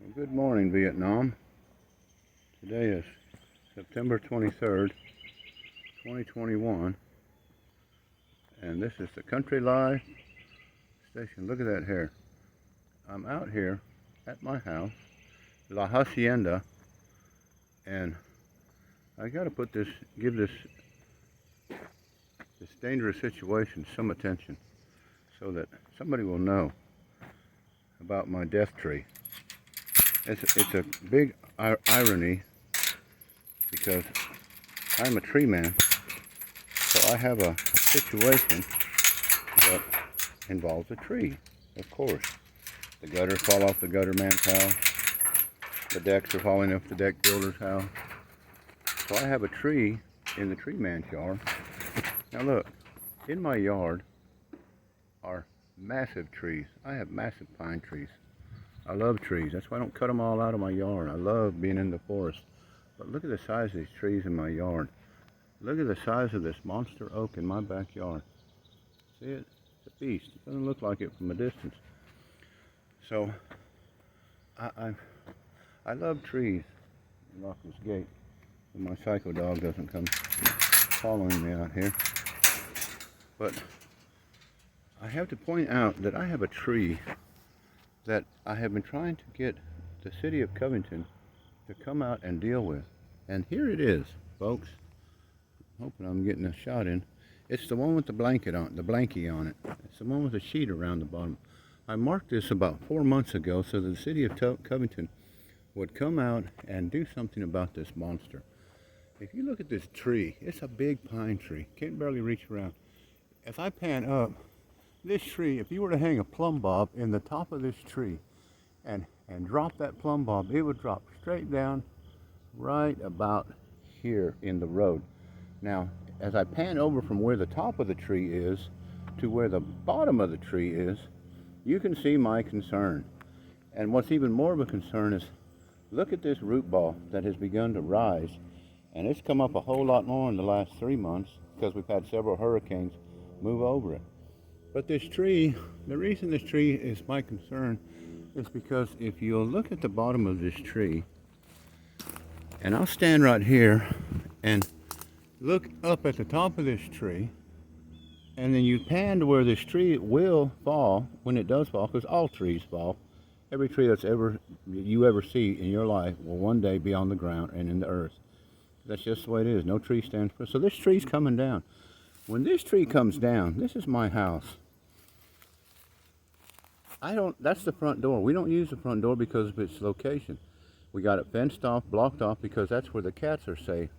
Well, good morning, Vietnam. Today is September 23rd, 2021, and this is the Country Live station. Look at that hair. I'm out here at my house, La Hacienda, and I gotta give this dangerous situation some attention so that somebody will know about my death tree. It's a big irony because I'm a tree man, so I have a situation that involves a tree, of course. The gutters fall off the gutter man's house. The decks are falling off the deck builder's house. So I have a tree in the tree man's yard. Now look, in my yard are massive trees. I have massive pine trees. I love trees. That's why I don't cut them all out of my yard. I love being in the forest. But look at the size of these trees in my yard. Look at the size of this monster oak in my backyard. See it? It's a beast. It doesn't look like it from a distance. So, I love trees. Lock this gate so my psycho dog doesn't come following me out here. But I have to point out that I have a tree that I have been trying to get the city of Covington to come out and deal with. And here it is, folks. Hoping I'm getting a shot in. It's the one with the blanket on, the blankie on it. It's the one with the sheet around the bottom. I marked this about 4 months ago so the city of Covington would come out and do something about this monster. If you look at this tree, it's a big pine tree. Can't barely reach around. If I pan up, this tree, if you were to hang a plumb bob in the top of this tree and drop that plumb bob, it would drop straight down right about here in the road. Now, as I pan over from where the top of the tree is to where the bottom of the tree is, you can see my concern. And what's even more of a concern is, look at this root ball that has begun to rise, and it's come up a whole lot more in the last 3 months because we've had several hurricanes move over it. But this tree, the reason this tree is my concern is because if you'll look at the bottom of this tree, and I'll stand right here and look up at the top of this tree, and then you pan to where this tree will fall when it does fall, because all trees fall. Every tree that's you ever see in your life will one day be on the ground and in the earth. That's just the way it is. No tree stands for. So this tree's coming down. When this tree comes down, this is my house. That's the front door. We don't use the front door because of its location. We got it fenced off, blocked off, because that's where the cats are safe.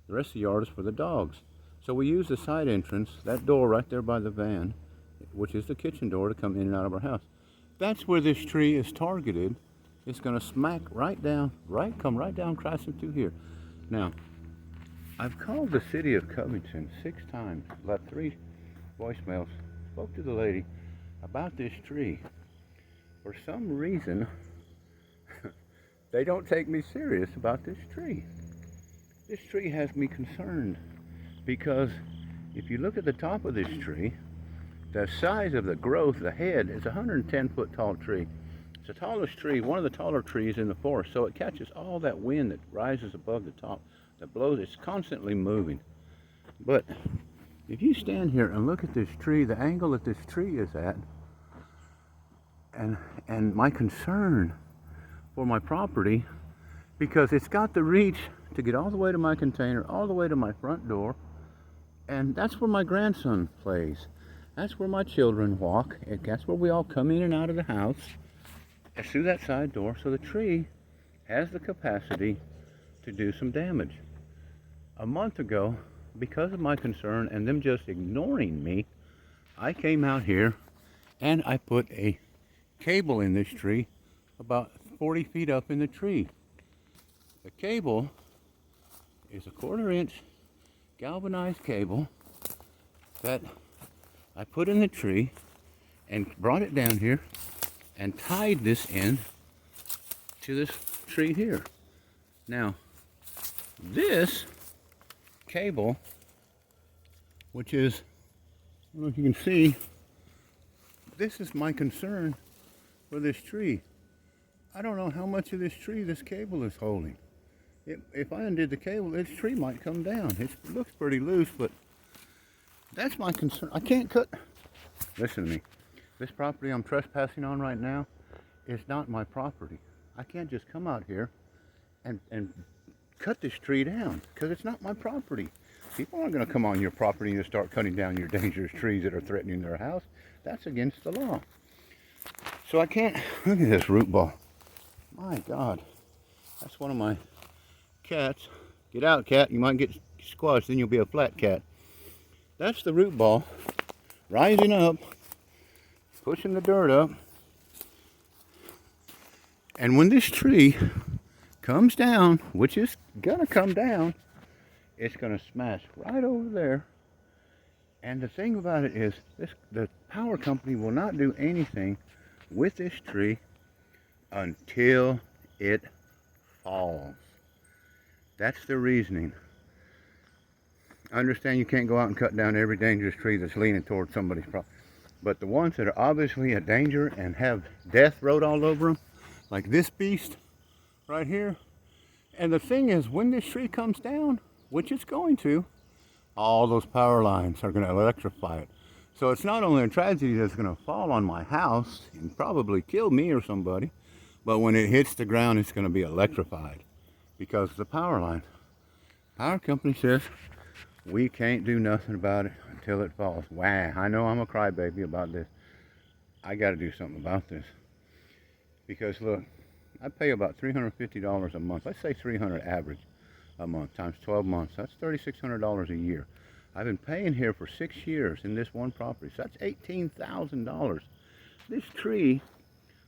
The rest of the yard is for the dogs. So we use the side entrance, that door right there by the van, which is the kitchen door, to come in and out of our house. That's where this tree is targeted. It's going to smack right down, come right down, crashing through here. Now, I've called the city of Covington 6 times, left 3 voicemails, spoke to the lady about this tree. For some reason, they don't take me serious about this tree. This tree has me concerned because if you look at the top of this tree, the size of the growth, the head, is a 110-foot tall tree. It's the tallest tree, one of the taller trees in the forest, so it catches all that wind that rises above the top, that blows. It's constantly moving. But if you stand here and look at this tree, the angle that this tree is at, and my concern for my property, because it's got the reach to get all the way to my container, all the way to my front door, and that's where my grandson plays. That's where my children walk, and that's where we all come in and out of the house. It's through that side door, so the tree has the capacity to do some damage. A month ago, because of my concern and them just ignoring me, I came out here and I put a cable in this tree about 40 feet up in the tree. The cable is a 1/4 inch galvanized cable that I put in the tree and brought it down here and tied this end to this tree here. Now, this cable, which is, I don't know if you can see, this is my concern for this tree. I don't know how much of this tree this cable is holding. If I undid the cable, this tree might come down. It looks pretty loose, but that's my concern. I can't cut. Listen to me. This property I'm trespassing on right now is not my property. I can't just come out here and cut this tree down because it's not my property. People aren't going to come on your property and start cutting down your dangerous trees that are threatening their house. That's against the law. So I can't. Look at this root ball. My God. That's one of my cats. Get out, cat. You might get squashed, then you'll be a flat cat. That's the root ball rising up, pushing the dirt up. And when this tree comes down, which is gonna come down, it's gonna smash right over there. And the thing about it is, the power company will not do anything with this tree until it falls. That's the reasoning. I understand you can't go out and cut down every dangerous tree that's leaning towards somebody's property, but the ones that are obviously a danger and have death wrote all over them, like this beast right here. And the thing is, when this tree comes down, which it's going to, all those power lines are going to electrify it. So it's not only a tragedy that's going to fall on my house and probably kill me or somebody, but when it hits the ground, it's going to be electrified because of the power line. Power company says we can't do nothing about it until it falls. Wow, I know I'm a crybaby about this. I got to do something about this because look, I pay about $350 a month. Let's say $300 average a month times 12 months. That's $3,600 a year. I've been paying here for 6 years in this one property. So that's $18,000. This tree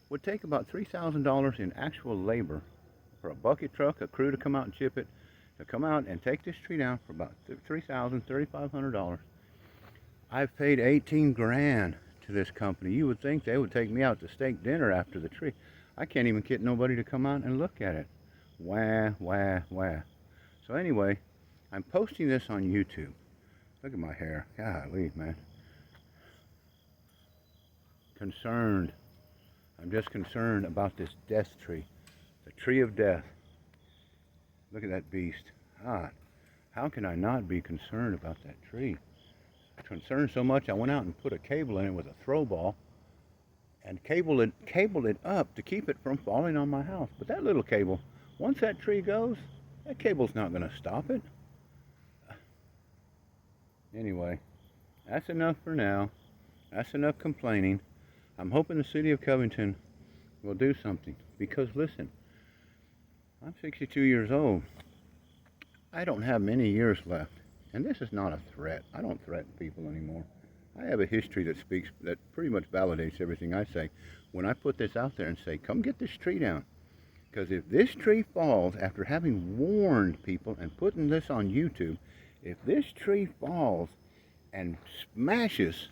would take about $3,000 in actual labor for a bucket truck, a crew to come out and chip it, to come out and take this tree down for about $3,000, $3,500. I've paid 18 grand to this company. You would think they would take me out to steak dinner after the tree. I can't even get nobody to come out and look at it. Wah, wah, wah. So anyway, I'm posting this on YouTube. Look at my hair. Golly, man. Concerned. I'm just concerned about this death tree. The tree of death. Look at that beast. God, how can I not be concerned about that tree? I'm concerned so much I went out and put a cable in it with a throw ball and cabled it up to keep it from falling on my house. But that little cable, once that tree goes, that cable's not going to stop it. Anyway, that's enough for now. That's enough complaining. I'm hoping the city of Covington will do something. Because listen, I'm 62 years old. I don't have many years left. And this is not a threat. I don't threaten people anymore. I have a history that pretty much validates everything I say. When I put this out there and say, come get this tree down. Because if this tree falls, after having warned people and putting this on YouTube, if this tree falls and smashes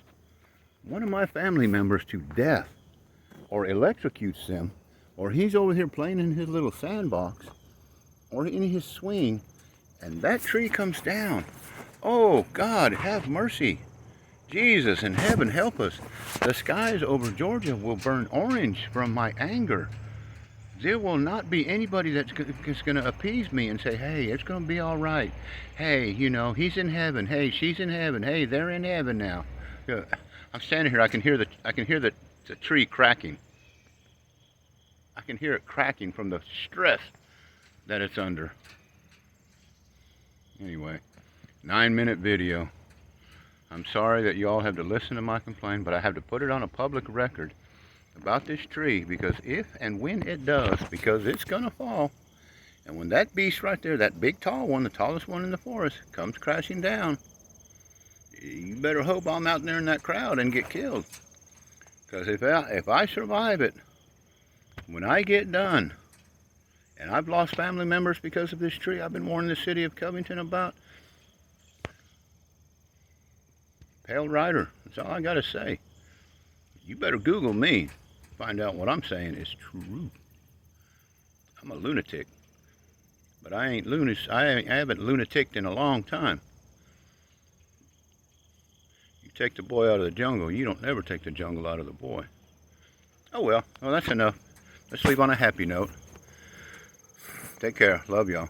one of my family members to death, or electrocutes them, or he's over here playing in his little sandbox, or in his swing, and that tree comes down, oh God, have mercy. Jesus in heaven, help us. The skies over Georgia will burn orange from my anger. There will not be anybody that's going to appease me and say, hey, it's going to be all right. Hey, you know, he's in heaven. Hey, she's in heaven. Hey, they're in heaven now. I'm standing here. I can hear the tree cracking. I can hear it cracking from the stress that it's under. Anyway, 9-minute video. I'm sorry that you all have to listen to my complaint, but I have to put it on a public record about this tree, because if and when it does, because it's gonna fall, and when that beast right there, that big tall one, the tallest one in the forest, comes crashing down, you better hope I'm out there in that crowd and get killed. Because if I survive it, when I get done, and I've lost family members because of this tree I've been warning the city of Covington about, Pale Rider, that's all I gotta say. You better Google me, find out what I'm saying is true. I'm a lunatic, but I haven't lunaticked in a long time. You take the boy out of the jungle, you don't ever take the jungle out of the boy. Oh well, that's enough. let's leave on a happy note. Take care. Love y'all.